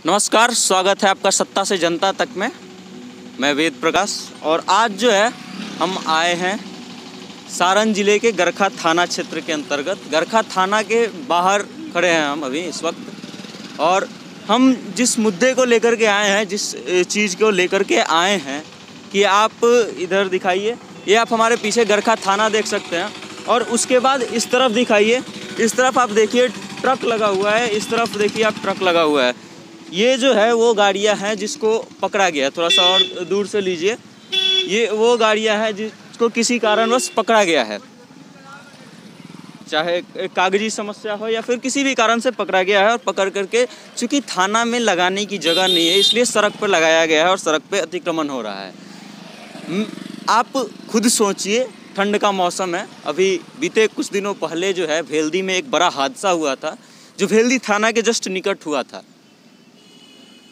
नमस्कार, स्वागत है आपका सत्ता से जनता तक में। मैं वेद प्रकाश और आज जो है हम आए हैं सारण जिले के गरखा थाना क्षेत्र के अंतर्गत। गरखा थाना के बाहर खड़े हैं हम अभी इस वक्त, और हम जिस मुद्दे को लेकर के आए हैं, जिस चीज़ को लेकर के आए हैं कि आप इधर दिखाइए, ये आप हमारे पीछे गरखा थाना देख सकते हैं, और उसके बाद इस तरफ दिखाइए, इस तरफ आप देखिए ट्रक लगा हुआ है, इस तरफ देखिए आप ट्रक लगा हुआ है। ये जो है वो गाड़ियां हैं जिसको पकड़ा गया है। थोड़ा सा और दूर से लीजिए, ये वो गाड़ियां हैं जिसको किसी कारणवश पकड़ा गया है, चाहे कागजी समस्या हो या फिर किसी भी कारण से पकड़ा गया है। और पकड़ करके, चूँकि थाना में लगाने की जगह नहीं है, इसलिए सड़क पर लगाया गया है और सड़क पे अतिक्रमण हो रहा है। आप खुद सोचिए, ठंड का मौसम है। अभी बीते कुछ दिनों पहले जो है भेल्दी में एक बड़ा हादसा हुआ था, जो भेल्दी थाना के जस्ट निकट हुआ था।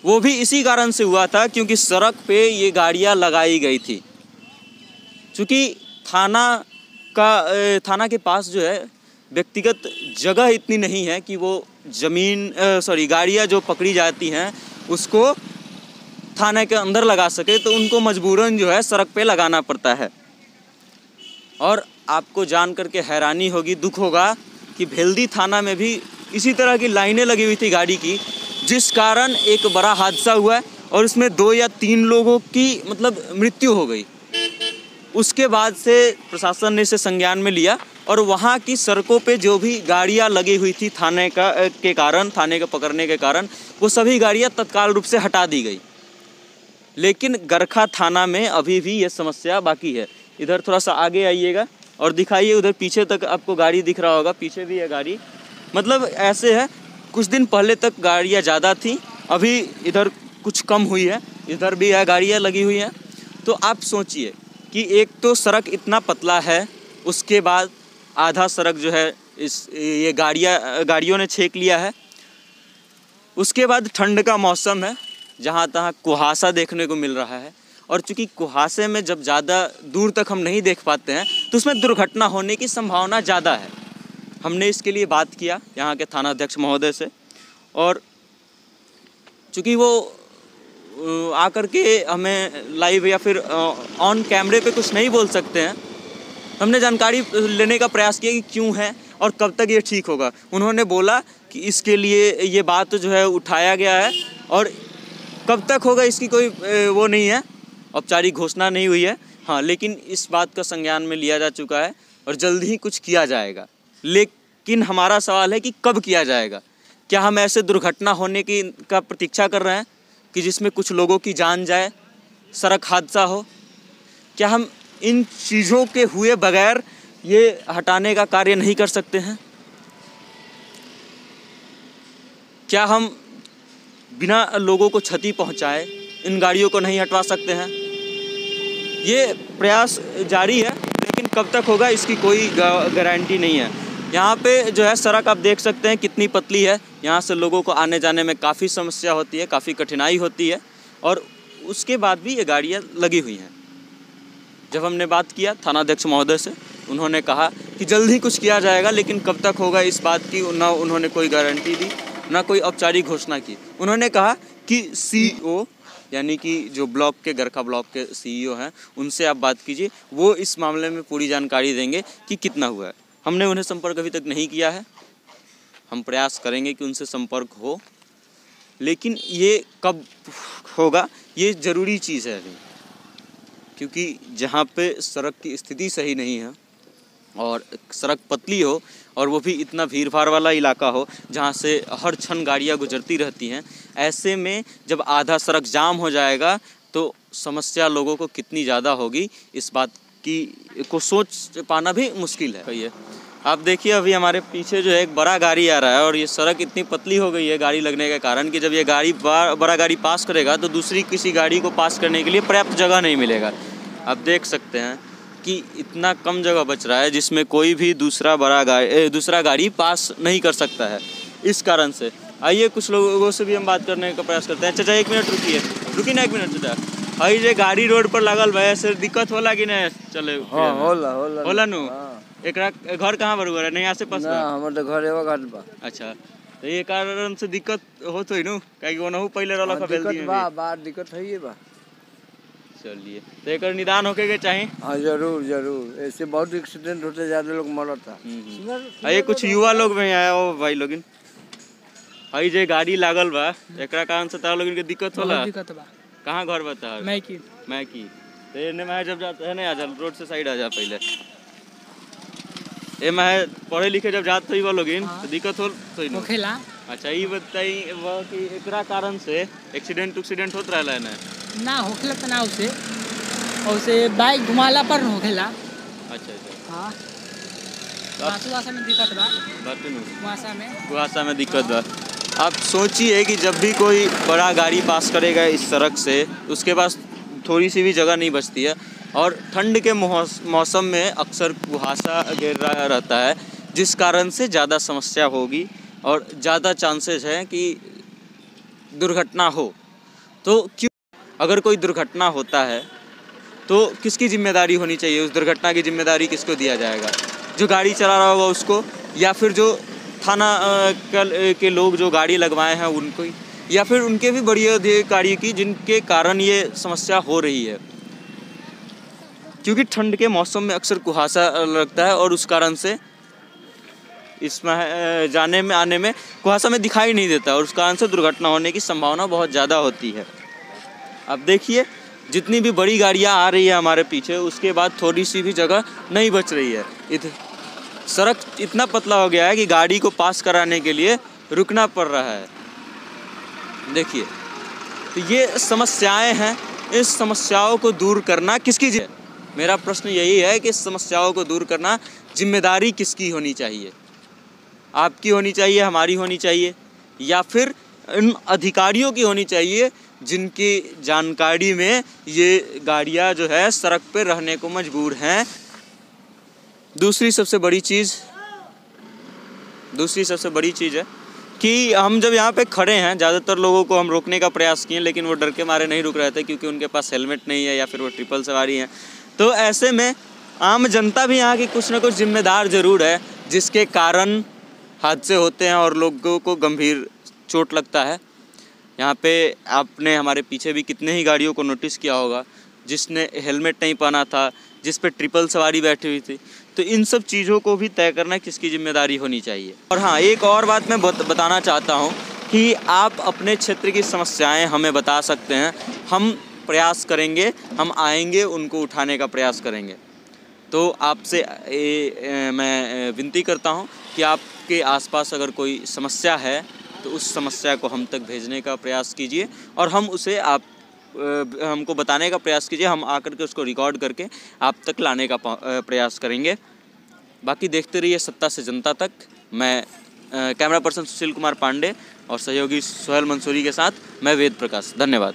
वो भी इसी कारण से हुआ था क्योंकि सड़क पे ये गाड़ियां लगाई गई थी। चूँकि थाना के पास जो है व्यक्तिगत जगह इतनी नहीं है कि वो गाड़ियां जो पकड़ी जाती हैं उसको थाने के अंदर लगा सके, तो उनको मजबूरन जो है सड़क पे लगाना पड़ता है। और आपको जान करके हैरानी होगी, दुख होगा कि भेल्दी थाना में भी इसी तरह की लाइनें लगी हुई थी गाड़ी की, जिस कारण एक बड़ा हादसा हुआ है और उसमें 2 या 3 लोगों की मृत्यु हो गई। उसके बाद से प्रशासन ने इसे संज्ञान में लिया और वहाँ की सड़कों पे जो भी गाड़ियाँ लगी हुई थी थाने के पकड़ने के कारण, वो सभी गाड़ियाँ तत्काल रूप से हटा दी गई। लेकिन गरखा थाना में अभी भी ये समस्या बाकी है। इधर थोड़ा सा आगे आइएगा और दिखाइए, उधर पीछे तक आपको गाड़ी दिख रहा होगा, पीछे भी है गाड़ी। ऐसे है, कुछ दिन पहले तक गाड़ियाँ ज़्यादा थी, अभी इधर कुछ कम हुई है, इधर भी है गाड़ियाँ लगी हुई हैं। तो आप सोचिए कि एक तो सड़क इतना पतला है, उसके बाद आधा सड़क जो है ये गाड़ियों ने छेक लिया है। उसके बाद ठंड का मौसम है, जहाँ तहाँ कुहासा देखने को मिल रहा है, और चूँकि कुहासे में जब ज़्यादा दूर तक हम नहीं देख पाते हैं तो उसमें दुर्घटना होने की संभावना ज़्यादा है। हमने इसके लिए बात किया यहाँ के थाना अध्यक्ष महोदय से, और चूँकि वो आकर के हमें लाइव या फिर ऑन कैमरे पे कुछ नहीं बोल सकते हैं, हमने जानकारी लेने का प्रयास किया कि क्यों है और कब तक ये ठीक होगा। उन्होंने बोला कि इसके लिए ये बात जो है उठाया गया है, और कब तक होगा इसकी कोई वो नहीं है, औपचारिक घोषणा नहीं हुई है। हाँ, लेकिन इस बात का संज्ञान में लिया जा चुका है और जल्द ही कुछ किया जाएगा। लेकिन हमारा सवाल है कि कब किया जाएगा। क्या हम ऐसे दुर्घटना होने का प्रतीक्षा कर रहे हैं कि जिसमें कुछ लोगों की जान जाए, सड़क हादसा हो? क्या हम इन चीज़ों के हुए बगैर ये हटाने का कार्य नहीं कर सकते हैं? क्या हम बिना लोगों को क्षति पहुंचाए इन गाड़ियों को नहीं हटवा सकते हैं? ये प्रयास जारी है, लेकिन कब तक होगा इसकी कोई गारंटी नहीं है। यहाँ पे जो है सड़क आप देख सकते हैं कितनी पतली है, यहाँ से लोगों को आने जाने में काफ़ी समस्या होती है, काफ़ी कठिनाई होती है, और उसके बाद भी ये गाड़ियाँ लगी हुई हैं। जब हमने बात किया थानाध्यक्ष महोदय से, उन्होंने कहा कि जल्द ही कुछ किया जाएगा, लेकिन कब तक होगा इस बात की ना उन्होंने कोई गारंटी दी, ना कोई औपचारिक घोषणा की। उन्होंने कहा कि CEO यानी कि जो ब्लॉक के गरखा ब्लॉक के CEO हैं, उनसे आप बात कीजिए, वो इस मामले में पूरी जानकारी देंगे कि कितना हुआ है। हमने उन्हें संपर्क अभी तक नहीं किया है, हम प्रयास करेंगे कि उनसे संपर्क हो, लेकिन ये कब होगा ये ज़रूरी चीज़ है अभी, क्योंकि जहाँ पे सड़क की स्थिति सही नहीं है और सड़क पतली हो, और वो भी इतना भीड़ भाड़ वाला इलाका हो जहाँ से हर क्षण गाड़ियाँ गुजरती रहती हैं, ऐसे में जब आधा सड़क जाम हो जाएगा तो समस्या लोगों को कितनी ज़्यादा होगी, इस बात को सोच पाना भी मुश्किल है। ये आप देखिए, अभी हमारे पीछे जो है एक बड़ा गाड़ी आ रहा है, और ये सड़क इतनी पतली हो गई है गाड़ी लगने के कारण कि जब ये बड़ा गाड़ी पास करेगा तो दूसरी किसी गाड़ी को पास करने के लिए पर्याप्त जगह नहीं मिलेगा। आप देख सकते हैं कि इतना कम जगह बच रहा है जिसमें कोई भी दूसरा गाड़ी पास नहीं कर सकता है। इस कारण से आइए कुछ लोगों से भी हम बात करने का प्रयास करते हैं। चाचा 1 मिनट रुकिए ना 1 मिनट चाचा। भाई ये गाड़ी रोड पर लगल भाई, ऐसे दिक्कत होला कि नहीं चले? हाँ, होला नु। एकरा घर कहाँ पर हुआ है? नहीं आसे पास? ना, हमर तो घर एगो घाट बा। अच्छा, तो ये कारण से दिक्कत हो तो ही नु काहे कि ओनहु पहले रहला का बेल्दी में बार दिक्कत है ये बा। चलिए तो एक निदान होके के चाहिए। हाँ जरूर जरूर, ऐसे बहुत एक्सीडेंट होते, ज्यादा लोग मरता। ये कुछ युवा लोग में आया हो भाई लोगिन, हई जे गाड़ी लागल बा एकरा कारण से तार लोगिन के दिक्कत होला। दिक्कत बा। कहाँ घर बता? मैं की तो एने में जब जाता है ना आ जा रोड से साइड आ जा पहले। ए मैं पढ़े लिखे जब जात ही लोगिन तो दिक्कत हो होखेला। अच्छा ये बताई वो कि एकरा कारण से एक्सीडेंट होत रहला है ना होखेला तनाव से, और से बाइक घुमाला पर होखेला। अच्छा हाँ कुहासा में दिक्कत बा। कुहासा में दिक्कत बा। आप सोचिए कि जब भी कोई बड़ा गाड़ी पास करेगा इस सड़क से, उसके पास थोड़ी सी भी जगह नहीं बचती है, और ठंड के मौसम में अक्सर कुहासा घेरा रहता है, जिस कारण से ज़्यादा समस्या होगी और ज़्यादा चांसेस हैं कि दुर्घटना हो। तो क्यों अगर कोई दुर्घटना होता है तो किसकी जिम्मेदारी होनी चाहिए? उस दुर्घटना की जिम्मेदारी किसको दिया जाएगा? जो गाड़ी चला रहा होगा उसको, या फिर जो थाना के लोग जो गाड़ी लगवाए हैं उनको, या फिर उनके भी बड़ी अधिकारी की जिनके कारण ये समस्या हो रही है। क्योंकि ठंड के मौसम में अक्सर कुहासा लगता है और उस कारण से इसमें जाने में आने में कुहासा में दिखाई नहीं देता, और उस कारण से दुर्घटना होने की संभावना बहुत ज़्यादा होती है। अब देखिए जितनी भी बड़ी गाड़ियाँ आ रही है हमारे पीछे, उसके बाद थोड़ी सी भी जगह नहीं बच रही है। सड़क इतना पतला हो गया है कि गाड़ी को पास कराने के लिए रुकना पड़ रहा है। देखिए तो ये समस्याएं हैं, इस समस्याओं को दूर करना किसकी मेरा प्रश्न यही है कि इस समस्याओं को दूर करना जिम्मेदारी किसकी होनी चाहिए? आपकी होनी चाहिए, हमारी होनी चाहिए, या फिर इन अधिकारियों की होनी चाहिए जिनकी जानकारी में ये गाड़ियाँ जो है सड़क पे रहने को मजबूर हैं। दूसरी सबसे बड़ी चीज़ है कि हम जब यहाँ पे खड़े हैं, ज़्यादातर लोगों को हम रोकने का प्रयास किए, लेकिन वो डर के मारे नहीं रुक रहे थे क्योंकि उनके पास हेलमेट नहीं है या फिर वो ट्रिपल सवारी हैं। तो ऐसे में आम जनता भी यहाँ की कुछ ना कुछ जिम्मेदार ज़रूर है, जिसके कारण हादसे होते हैं और लोगों को गंभीर चोट लगता है। यहाँ पे आपने हमारे पीछे भी कितने ही गाड़ियों को नोटिस किया होगा जिसने हेलमेट नहीं पहना था, जिस पे ट्रिपल सवारी बैठी हुई थी। तो इन सब चीज़ों को भी तय करना किसकी जिम्मेदारी होनी चाहिए। और हाँ, एक और बात मैं बताना चाहता हूँ कि आप अपने क्षेत्र की समस्याएं हमें बता सकते हैं, हम प्रयास करेंगे, हम आएंगे, उनको उठाने का प्रयास करेंगे। तो आपसे मैं विनती करता हूँ कि आपके आसपास अगर कोई समस्या है तो उस समस्या को हम तक भेजने का प्रयास कीजिए, और हम उसे हमको बताने का प्रयास कीजिए। हम आकर के उसको रिकॉर्ड करके आप तक लाने का प्रयास करेंगे। बाकी देखते रहिए सत्ता से जनता तक। मैं कैमरा पर्सन सुशील कुमार पांडे और सहयोगी सोहेल मंसूरी के साथ मैं वेद प्रकाश। धन्यवाद।